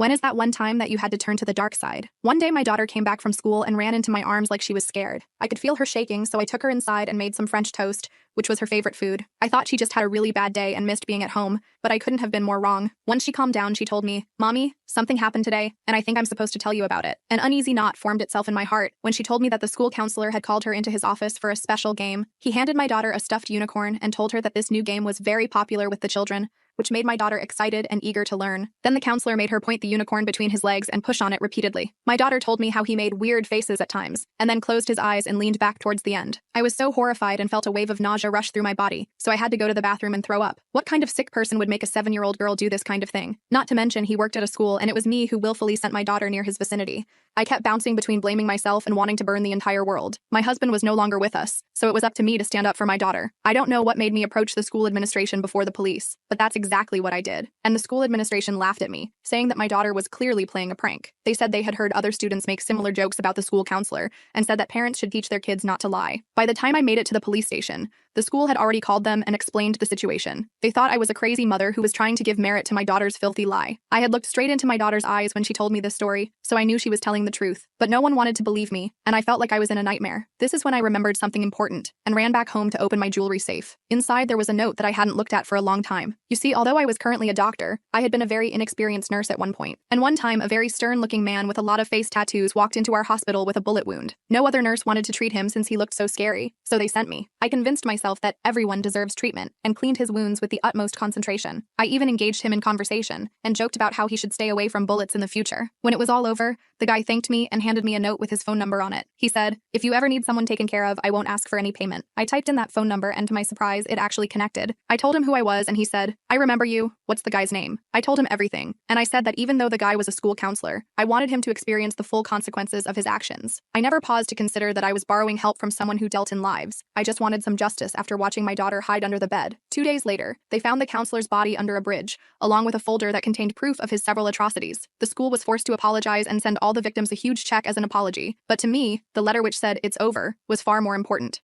When is that one time that you had to turn to the dark side? One day my daughter came back from school and ran into my arms like she was scared. I could feel her shaking, so I took her inside and made some French toast, which was her favorite food. I thought she just had a really bad day and missed being at home, but I couldn't have been more wrong. Once she calmed down, she told me, "Mommy, something happened today, and I think I'm supposed to tell you about it." An uneasy knot formed itself in my heart when she told me that the school counselor had called her into his office for a special game. He handed my daughter a stuffed unicorn and told her that this new game was very popular with the children, which made my daughter excited and eager to learn. Then the counselor made her point the unicorn between his legs and push on it repeatedly. My daughter told me how he made weird faces at times, and then closed his eyes and leaned back towards the end. I was so horrified and felt a wave of nausea rush through my body, so I had to go to the bathroom and throw up. What kind of sick person would make a 7-year-old girl do this kind of thing? Not to mention he worked at a school, and it was me who willfully sent my daughter near his vicinity. I kept bouncing between blaming myself and wanting to burn the entire world. My husband was no longer with us, so it was up to me to stand up for my daughter. I don't know what made me approach the school administration before the police, but that's exactly what I did. And the school administration laughed at me, saying that my daughter was clearly playing a prank. They said they had heard other students make similar jokes about the school counselor and said that parents should teach their kids not to lie. By the time I made it to the police station, the school had already called them and explained the situation. They thought I was a crazy mother who was trying to give merit to my daughter's filthy lie. I had looked straight into my daughter's eyes when she told me this story, so I knew she was telling the truth. But no one wanted to believe me, and I felt like I was in a nightmare. This is when I remembered something important and ran back home to open my jewelry safe. Inside, there was a note that I hadn't looked at for a long time. You see, although I was currently a doctor, I had been a very inexperienced nurse at one point. And one time, a very stern-looking man with a lot of face tattoos walked into our hospital with a bullet wound. No other nurse wanted to treat him since he looked so scary, so they sent me. I convinced myself that everyone deserves treatment and cleaned his wounds with the utmost concentration. I even engaged him in conversation and joked about how he should stay away from bullets in the future. When it was all over, the guy thanked me and handed me a note with his phone number on it. He said, "If you ever need someone taken care of, I won't ask for any payment." I typed in that phone number, and to my surprise, it actually connected. I told him who I was, and he said, "I remember you. What's the guy's name?" I told him everything, and I said that even though the guy was a school counselor, I wanted him to experience the full consequences of his actions. I never paused to consider that I was borrowing help from someone who dealt in lives. I just wanted some justice after watching my daughter hide under the bed. 2 days later, they found the counselor's body under a bridge, along with a folder that contained proof of his several atrocities. The school was forced to apologize and send all the victims a huge check as an apology. But to me, the letter which said, "It's over," was far more important.